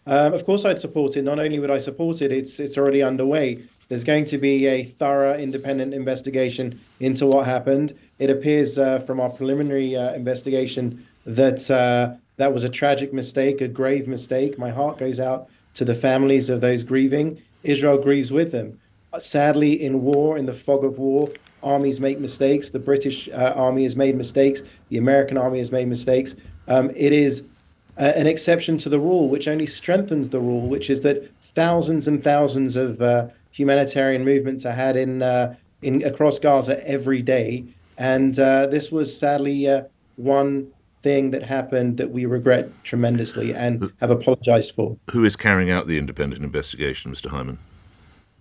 Of course, I'd support it. Not only would I support it, it's already underway. There's going to be a thorough, independent investigation into what happened. It appears from our preliminary investigation that that was a tragic mistake, a grave mistake. My heart goes out to the families of those grieving. Israel grieves with them. Sadly, in war, in the fog of war, armies make mistakes. The British army has made mistakes. The American army has made mistakes. It is an exception to the rule, which only strengthens the rule, which is that thousands and thousands of humanitarian movements are had in across Gaza every day, and this was sadly one thing that happened that we regret tremendously and have apologized for. Who is carrying out the independent investigation, Mr. Hyman?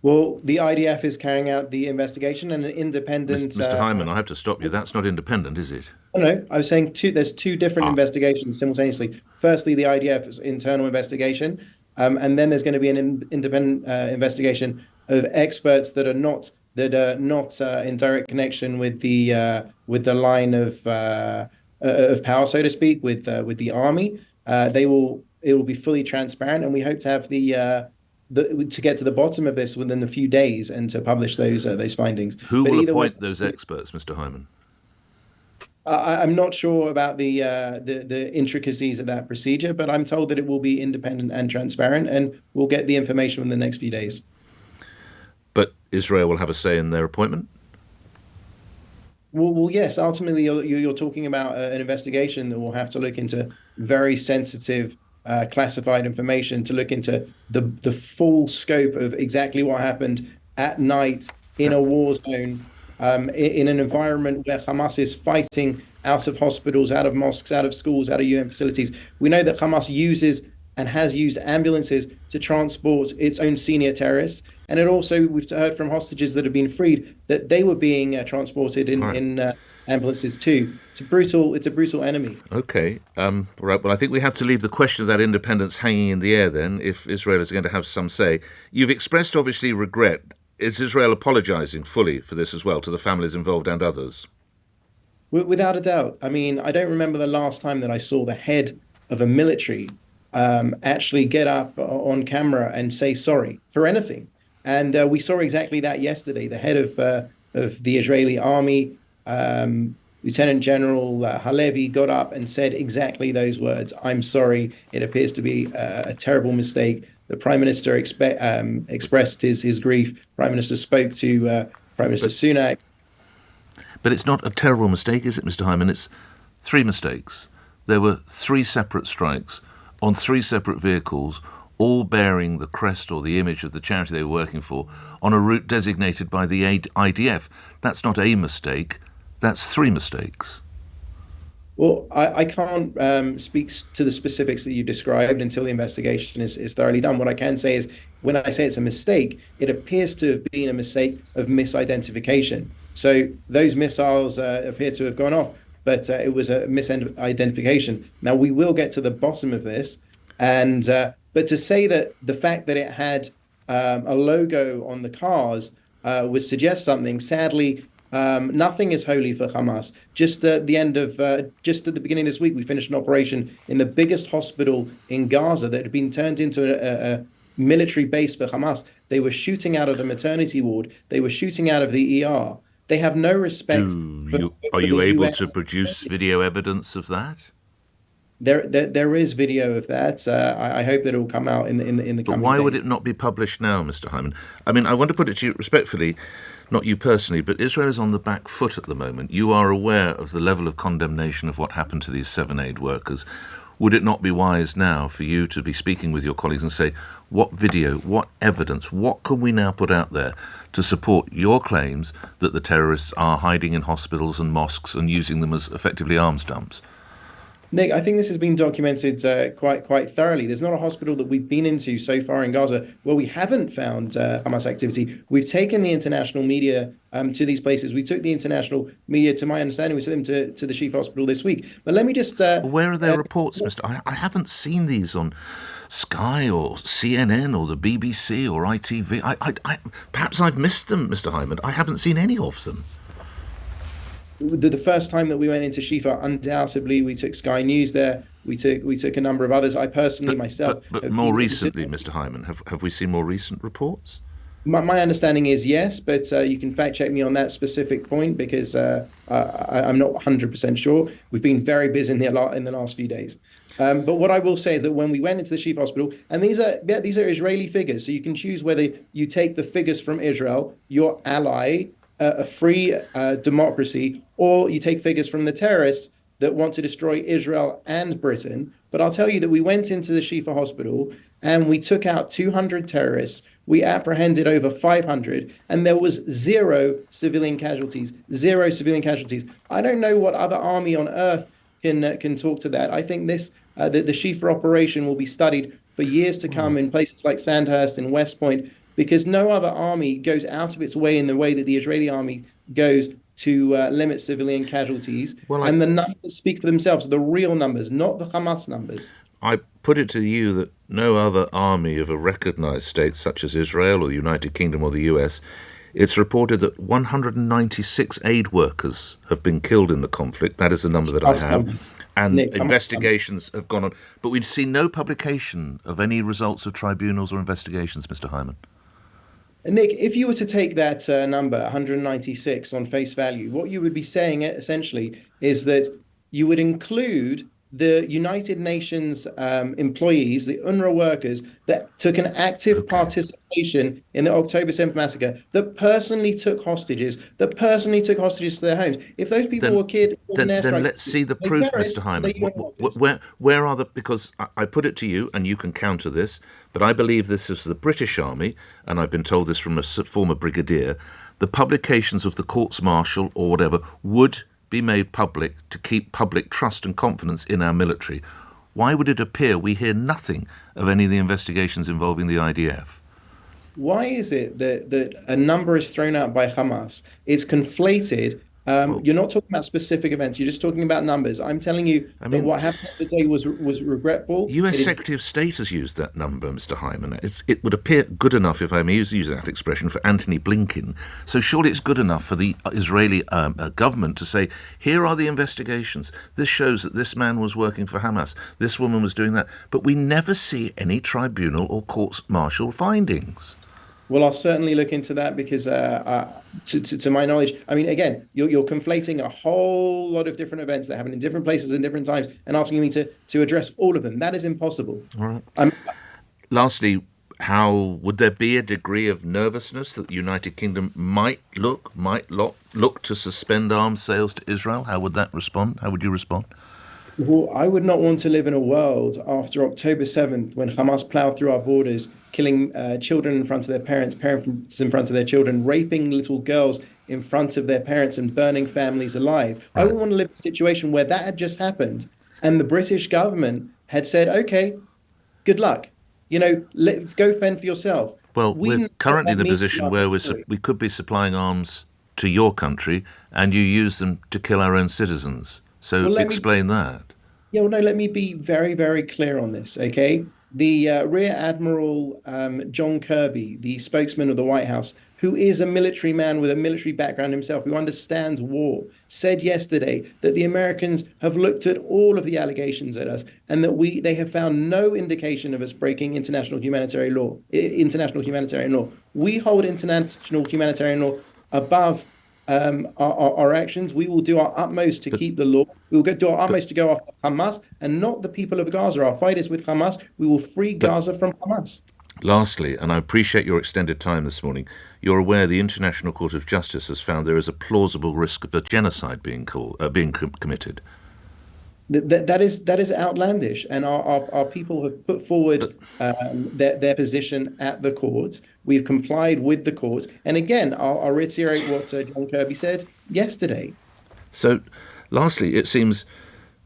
Well, the IDF is carrying out the investigation, and an independent. Mr. Hyman, I have to stop you. That's not independent, is it? No, I was saying two. There's two different Ah, investigations simultaneously. Firstly, the IDF's internal investigation, and then there's going to be an independent investigation of experts that are not in direct connection with the line of power, so to speak, with the army. It will be fully transparent, and we hope to have to get to the bottom of this within a few days and to publish those findings. who But will either way, appoint those experts, Mr. Hyman? I'm not sure about the intricacies of that procedure, but I'm told that it will be independent and transparent, and we'll get the information in the next few days. But Israel will have a say in their appointment? Well, yes. Ultimately, you're talking about an investigation that will have to look into very sensitive, classified information to look into the full scope of exactly what happened at night in a war zone, in an environment where Hamas is fighting out of hospitals, out of mosques, out of schools, out of UN facilities. We know that Hamas uses and has used ambulances to transport its own senior terrorists. And it also, we've heard from hostages that have been freed that they were being transported Right. in ambulances too. It's a brutal enemy. Okay. Right. Well, I think we have to leave the question of that independence hanging in the air then, if Israel is going to have some say. You've expressed, obviously, regret. Is Israel apologizing fully for this as well to the families involved and others? Without a doubt. I mean, I don't remember the last time that I saw the head of a military actually get up on camera and say sorry for anything. And we saw exactly that yesterday. The head of the Israeli army, Lieutenant General Halevi, got up and said exactly those words. I'm sorry. It appears to be a terrible mistake. The Prime Minister expressed his grief. Prime Minister spoke to Prime Minister But Sunak. but it's not a terrible mistake, is it, Mr. Hyman? It's three mistakes. There were three separate strikes on three separate vehicles, all bearing the crest or the image of the charity they were working for, on a route designated by the IDF. That's not a mistake. That's three mistakes. Well, I can't speak to the specifics that you described until the investigation is thoroughly done. What I can say is, when I say it's a mistake, it appears to have been a mistake of misidentification. So those missiles appear to have gone off, but it was a misidentification. Now we will get to the bottom of this, and but to say that the fact that it had a logo on the cars would suggest something. Sadly, nothing is holy for Hamas. Just at the beginning of this week, we finished an operation in the biggest hospital in Gaza that had been turned into a military base for Hamas. They were shooting out of the maternity ward. They were shooting out of the ER. They have no respect Are for the you able UN. to produce video evidence of that? There is video of that. I hope that it will come out in the But coming why would days. it not be published now, Mr. Hyman? I mean, I want to put it to you respectfully, not you personally, but Israel is on the back foot at the moment. You are aware of the level of condemnation of what happened to these 7 aid workers. Would it not be wise now for you to be speaking with your colleagues and say, what video, what evidence, what can we now put out there to support your claims that the terrorists are hiding in hospitals and mosques and using them as effectively arms dumps? Nick, I think this has been documented quite thoroughly. There's not a hospital that we've been into so far in Gaza where we haven't found Hamas activity. We've taken the international media to these places. We took the international media, to my understanding, we took them to the Chief Hospital this week. But let me just Where are their reports, Mr. I haven't seen these on Sky or CNN or the BBC or ITV. Perhaps I've missed them, Mr. Hyman. I haven't seen any of them. the first time that we went into Shifa, undoubtedly we took Sky News there. We took a number of others. I personally myself But have more been recently, considering. Mr. Hyman, have we seen more recent reports? My understanding is yes, but you can fact check me on that specific point because I'm not 100% sure. We've been very busy in the last few days. But what I will say is that when we went into the Shifa hospital, and these are Israeli figures, so you can choose whether you take the figures from Israel, your ally, a free democracy, or you take figures from the terrorists that want to destroy Israel and Britain. But I'll tell you that we went into the Shifa hospital and we took out 200 terrorists. We apprehended over 500, and there was zero civilian casualties. Zero civilian casualties. I don't know what other army on earth can talk to that. I think the Shifa operation will be studied for years to come in places like Sandhurst and West Point, because no other army goes out of its way in the way that the Israeli army goes to limit civilian casualties. Well, And the numbers speak for themselves, the real numbers, not the Hamas numbers. I put it to you that no other army of a recognized state such as Israel or the United Kingdom or the US, it's reported that 196 aid workers have been killed in the conflict. That is the number that I have. And Nick, investigations have gone on. But we've seen no publication of any results of tribunals or investigations, Mr. Hyman. Nick, if you were to take that number, 196, on face value, what you would be saying essentially is that you would include the United Nations employees, the UNRWA workers that took an active participation in the October 7th massacre, that personally took hostages, to their homes. If those people were killed in Then airstrikes, let's see the they proof, terrorists, Mr. Hyman. they don't want this. Where are the? Because I put it to you, and you can counter this, but I believe this is the British Army, and I've been told this from a former brigadier. The publications of the courts martial or whatever would be made public to keep public trust and confidence in our military. Why would it appear we hear nothing of any of the investigations involving the IDF? Why is it that a number is thrown out by Hamas? It's conflated. You're not talking about specific events. You're just talking about numbers. I'm telling you that what happened today was regretful. US Secretary of State has used that number, Mr. Hyman. It would appear good enough, if I may use that expression, for Anthony Blinken. So surely it's good enough for the Israeli government to say, here are the investigations. This shows that this man was working for Hamas. This woman was doing that. But we never see any tribunal or courts-martial findings. Well, I'll certainly look into that because, to my knowledge, I mean, again, you're conflating a whole lot of different events that happen in different places and different times and asking me to address all of them. That is impossible. All right. Lastly, how would there be a degree of nervousness that the United Kingdom might look to suspend arms sales to Israel? How would that respond? How would you respond? Well, I would not want to live in a world after October 7th when Hamas plowed through our borders, killing children in front of their parents, parents in front of their children, raping little girls in front of their parents and burning families alive. Right. I wouldn't want to live in a situation where that had just happened and the British government had said, okay, good luck. Let's go fend for yourself. Well, we're currently in a position where we could be supplying arms to your country and you use them to kill our own citizens. So explain that. Yeah, well, no, let me be very, very clear on this, okay? The Rear Admiral John Kirby, the spokesman of the White House, who is a military man with a military background himself, who understands war, said yesterday that the Americans have looked at all of the allegations at us and that they have found no indication of us breaking international humanitarian law. We hold international humanitarian law above our actions. We will do our utmost to keep the law. We will do our utmost to go after Hamas and not the people of Gaza. Our fight is with Hamas. We will free Gaza from Hamas. Lastly, and I appreciate your extended time this morning, you're aware the International Court of Justice has found there is a plausible risk of a genocide being committed. That is outlandish, and our people have put forward their position at the court. We've complied with the court, and again, I'll reiterate what John Kirby said yesterday. So, lastly, it seems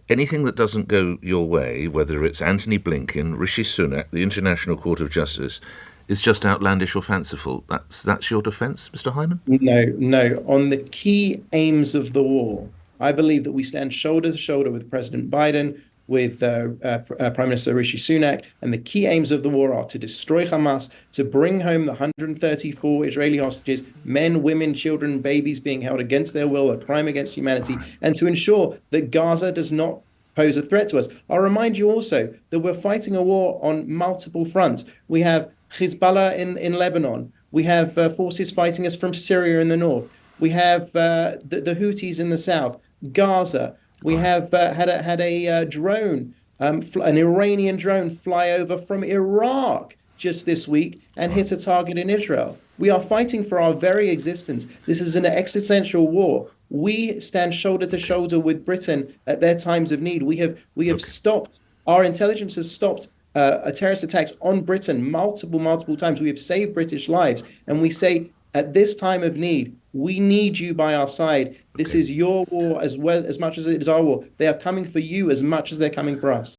anything that doesn't go your way, whether it's Anthony Blinken, Rishi Sunak, the International Court of Justice, is just outlandish or fanciful. That's your defence, Mr. Hyman? No. On the key aims of the war, I believe that we stand shoulder to shoulder with President Biden. with Prime Minister Rishi Sunak. And the key aims of the war are to destroy Hamas, to bring home the 134 Israeli hostages, men, women, children, babies being held against their will, a crime against humanity, and to ensure that Gaza does not pose a threat to us. I'll remind you also that we're fighting a war on multiple fronts. We have Hezbollah in Lebanon. We have forces fighting us from Syria in the north. We have the Houthis in the south, Gaza. We have had a drone, an Iranian drone, fly over from Iraq just this week and hit a target in Israel. We are fighting for our very existence. This is an existential war. We stand shoulder to shoulder with Britain at their times of need. We have stopped. Our intelligence has stopped terrorist attacks on Britain multiple times. We have saved British lives, and we say at this time of need, we need you by our side. This is your war as much as it is our war. They are coming for you as much as they're coming for us.